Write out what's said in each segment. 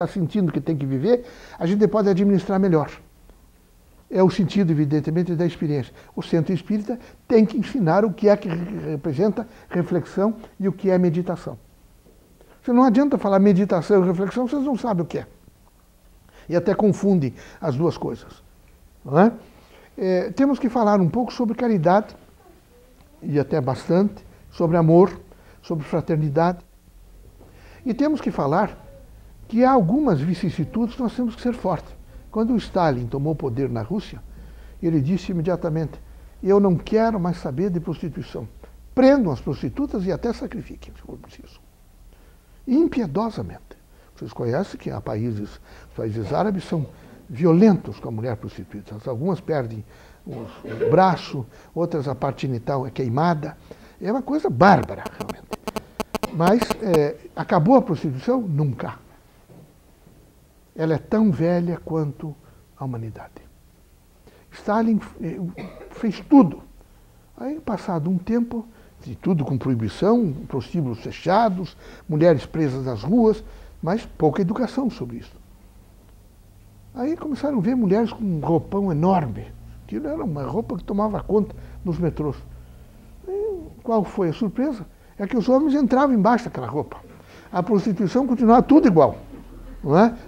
está sentindo que tem que viver, a gente pode administrar melhor. É o sentido, evidentemente, da experiência. O centro espírita tem que ensinar o que é que representa reflexão e o que é meditação. Você não adianta falar meditação e reflexão, vocês não sabem o que é. E até confundem as duas coisas. Não é? Temos que falar um pouco sobre caridade, e até bastante, sobre amor, sobre fraternidade. E temos que falar que há algumas vicissitudes que nós temos que ser fortes. Quando o Stalin tomou o poder na Rússia, ele disse imediatamente: eu não quero mais saber de prostituição. Prendam as prostitutas e até sacrifiquem, se for preciso. Impiedosamente. Vocês conhecem que há países, os países árabes são violentos com a mulher prostituta. Algumas perdem o braço, outras a parte genital é queimada. É uma coisa bárbara, realmente. Mas acabou a prostituição? Nunca. Ela é tão velha quanto a humanidade. Stalin fez tudo. Aí, passado um tempo, de tudo com proibição, prostíbulos fechados, mulheres presas nas ruas, mas pouca educação sobre isso. Aí começaram a ver mulheres com um roupão enorme. Aquilo era uma roupa que tomava conta nos metrôs. E qual foi a surpresa? É que os homens entravam embaixo daquela roupa. A prostituição continuava tudo igual.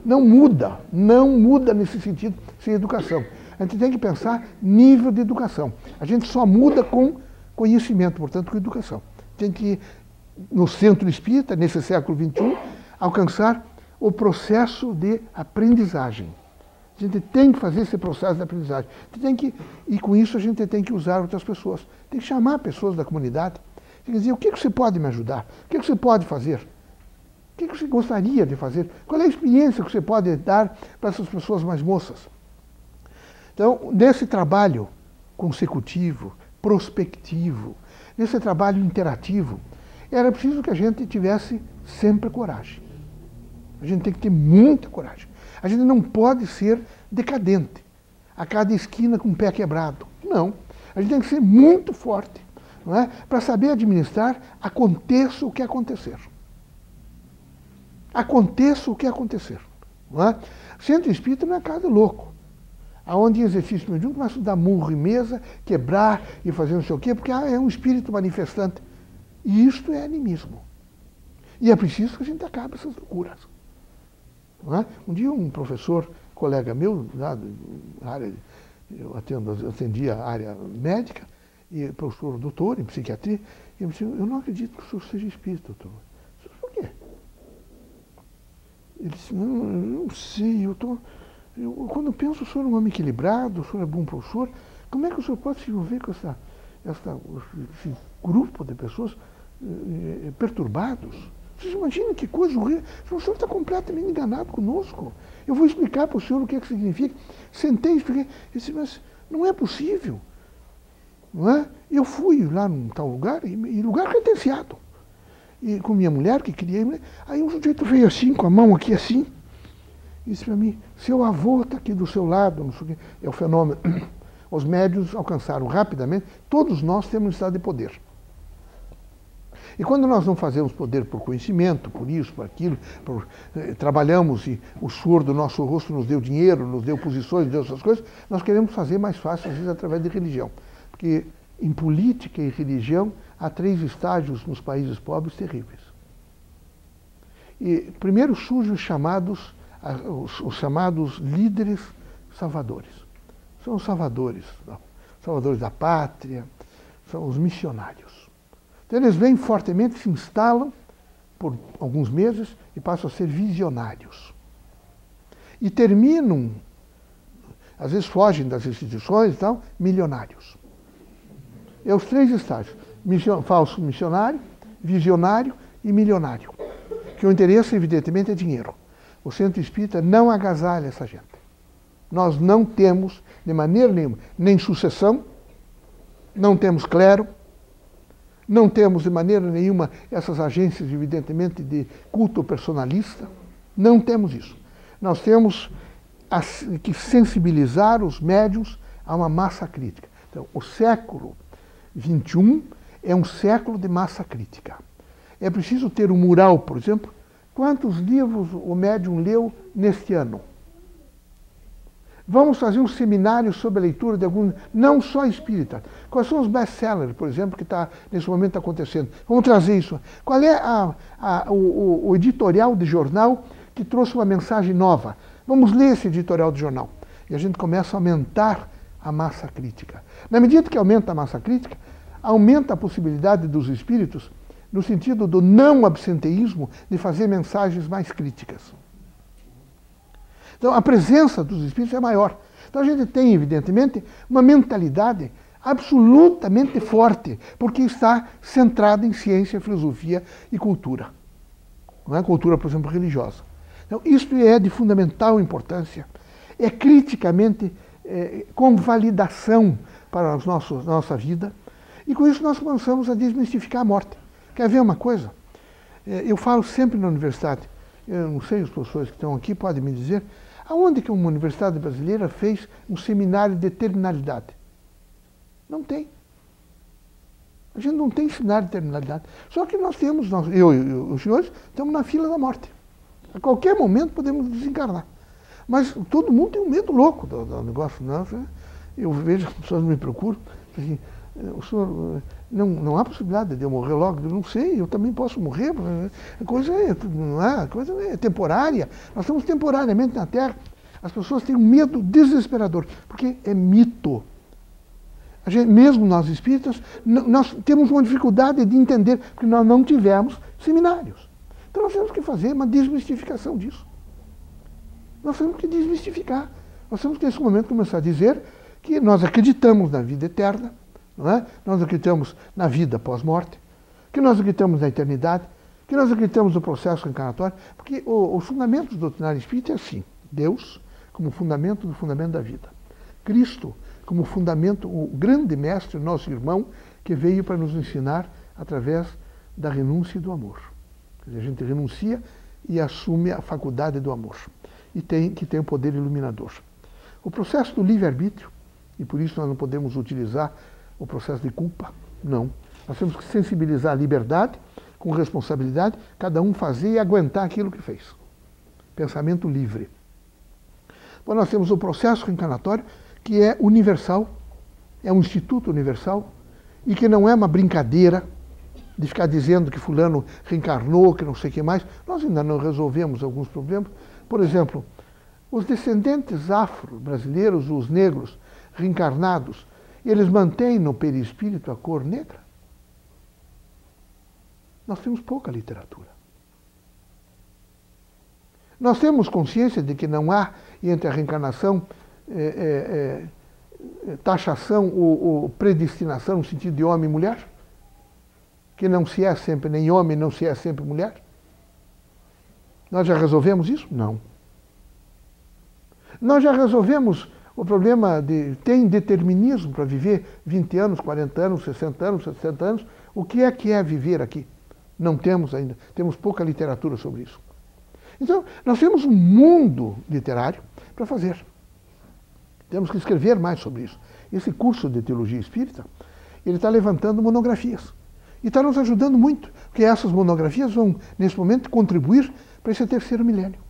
Não muda nesse sentido sem educação. A gente tem que pensar nível de educação. A gente só muda com conhecimento, portanto, com educação. Tem que, no centro espírita, nesse século XXI, alcançar o processo de aprendizagem. A gente tem que fazer esse processo de aprendizagem. E com isso a gente tem que usar outras pessoas. Tem que chamar pessoas da comunidade. Tem que dizer: o que você pode me ajudar? O que você pode fazer? O que você gostaria de fazer? Qual é a experiência que você pode dar para essas pessoas mais moças? Então, nesse trabalho consecutivo, prospectivo, nesse trabalho interativo, era preciso que a gente tivesse sempre coragem. A gente tem que ter muita coragem. A gente não pode ser decadente, a cada esquina com o pé quebrado. Não. A gente tem que ser muito forte, não é? Para saber administrar, aconteça o que acontecer. Aconteça o que acontecer. Não é? Centro espírita não é casa louco, aonde exercício mediúnico começa a dar murro em mesa, quebrar e fazer não sei o quê, porque é um espírito manifestante. E isto é animismo. E é preciso que a gente acabe essas loucuras. Não é? Um dia um professor, colega meu, lá da área, eu atendia a área médica, e professor doutor em psiquiatria, e ele disse: eu não acredito que o senhor seja espírita, doutor. Por quê? Ele disse: não sei, quando eu penso, o senhor é um homem equilibrado, o senhor é bom professor, como é que o senhor pode se envolver com esse grupo de pessoas perturbados? Vocês imaginam que coisa horrível? O senhor está completamente enganado conosco. Eu vou explicar para o senhor o que é que significa. Sentei e expliquei. Ele disse: mas não é possível. Não é? Eu fui lá num tal lugar, e lugar credenciado. E com minha mulher, que queria. Aí um sujeito veio assim, com a mão aqui assim, e disse para mim: seu avô está aqui do seu lado, não sei o quê. É o fenômeno. Os médiuns alcançaram rapidamente. Todos nós temos um estado de poder. E quando nós não fazemos poder por conhecimento, por isso, por aquilo, trabalhamos e o suor do nosso rosto nos deu dinheiro, nos deu posições, nos deu essas coisas, nós queremos fazer mais fácil, às vezes, através de religião. Porque em política e religião há 3 estágios nos países pobres terríveis. E primeiro surgem os chamados líderes salvadores. São os salvadores da pátria, são os missionários. Então eles vêm fortemente, se instalam por alguns meses e passam a ser visionários. E terminam, às vezes fogem das instituições e tal, milionários. É os 3 estágios: falso missionário, visionário e milionário. Que o interesse, evidentemente, é dinheiro. O centro espírita não agasalha essa gente. Nós não temos, de maneira nenhuma, nem sucessão, não temos clero, não temos de maneira nenhuma essas agências, evidentemente, de culto personalista. Não temos isso. Nós temos que sensibilizar os médiuns a uma massa crítica. Então, o século XXI é um século de massa crítica. É preciso ter um mural, por exemplo, quantos livros o médium leu neste ano? Vamos fazer um seminário sobre a leitura de algum, não só espírita. Quais são os best-sellers, por exemplo, que nesse momento está acontecendo? Vamos trazer isso. Qual é o editorial de jornal que trouxe uma mensagem nova? Vamos ler esse editorial de jornal. E a gente começa a aumentar a massa crítica. Na medida que aumenta a massa crítica, aumenta a possibilidade dos espíritos, no sentido do não absenteísmo, de fazer mensagens mais críticas. Então, a presença dos espíritos é maior. Então, a gente tem, evidentemente, uma mentalidade absolutamente forte, porque está centrada em ciência, filosofia e cultura. Não é cultura, por exemplo, religiosa. Então, isso é de fundamental importância. É criticamente com validação para a nossa vida. E com isso nós começamos a desmistificar a morte. Quer ver uma coisa? Eu falo sempre na universidade, eu não sei, os professores que estão aqui podem me dizer, aonde que uma universidade brasileira fez um seminário de terminalidade? Não tem. A gente não tem seminário de terminalidade. Só que nós temos, eu e os senhores, estamos na fila da morte. A qualquer momento podemos desencarnar. Mas todo mundo tem um medo louco do negócio. Não, eu vejo as pessoas me procuram, assim, o senhor, não há possibilidade de eu morrer logo? Eu não sei, eu também posso morrer. A coisa é temporária. Nós estamos temporariamente na Terra. As pessoas têm um medo desesperador, porque é mito. Mesmo nós espíritas, nós temos uma dificuldade de entender, porque nós não tivemos seminários. Então nós temos que fazer uma desmistificação disso. Nós temos que desmistificar. Nós temos que, nesse momento, começar a dizer que nós acreditamos na vida eterna, não é? Nós acreditamos na vida pós-morte, que nós acreditamos na eternidade, que nós acreditamos no processo reencarnatório, porque os fundamentos do doutrinário espírita é assim: Deus como fundamento do fundamento da vida, Cristo como fundamento, o grande mestre, nosso irmão, que veio para nos ensinar através da renúncia e do amor. Quer dizer, a gente renuncia e assume a faculdade do amor, e que tem o poder iluminador. O processo do livre-arbítrio, e por isso nós não podemos utilizar o processo de culpa, não. Nós temos que sensibilizar a liberdade com responsabilidade, cada um fazer e aguentar aquilo que fez. Pensamento livre. Bom, nós temos o processo reencarnatório, que é universal, é um instituto universal, e que não é uma brincadeira de ficar dizendo que fulano reencarnou, que não sei o que mais. Nós ainda não resolvemos alguns problemas. Por exemplo, os descendentes afro-brasileiros, os negros reencarnados, eles mantêm no perispírito a cor negra? Nós temos pouca literatura. Nós temos consciência de que não há, entre a reencarnação, taxação ou predestinação no sentido de homem e mulher? Que não se é sempre nem homem, não se é sempre mulher? Nós já resolvemos isso? Não. Nós já resolvemos o problema de tem determinismo para viver 20 anos, 40 anos, 60 anos, 70 anos. O que é viver aqui? Não temos ainda. Temos pouca literatura sobre isso. Então, nós temos um mundo literário para fazer. Temos que escrever mais sobre isso. Esse curso de teologia espírita, ele está levantando monografias. E está nos ajudando muito, porque essas monografias vão, nesse momento, contribuir para esse terceiro milênio.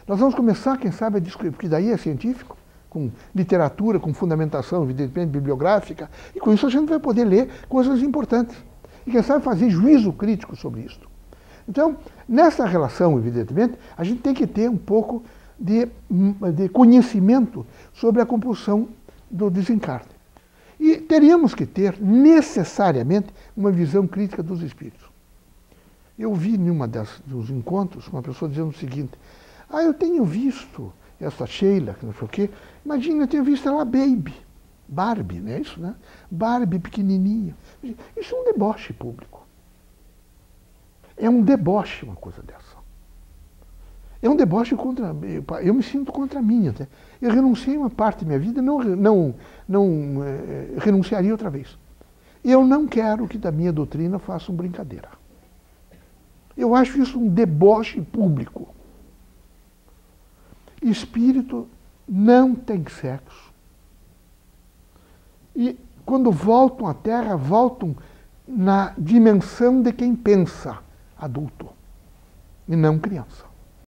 Nós vamos começar, quem sabe, a descobrir, porque daí é científico, com literatura, com fundamentação, evidentemente, bibliográfica, e com isso a gente vai poder ler coisas importantes. E quem sabe fazer juízo crítico sobre isso. Então, nessa relação, evidentemente, a gente tem que ter um pouco de conhecimento sobre a compulsão do desencarne. E teríamos que ter, necessariamente, uma visão crítica dos espíritos. Eu vi em uma dos encontros uma pessoa dizendo o seguinte: eu tenho visto essa Sheila, que não sei o quê. Imagina, eu tenho visto ela Barbie, não é isso, né? Barbie pequenininha. Isso é um deboche público. É um deboche uma coisa dessa. É um deboche contra... Eu me sinto contra mim até. Eu renunciei uma parte da minha vida e não renunciaria outra vez. Eu não quero que da minha doutrina façam brincadeira. Eu acho isso um deboche público. Espírito não tem sexo. E quando voltam à Terra, voltam na dimensão de quem pensa adulto. e não criança.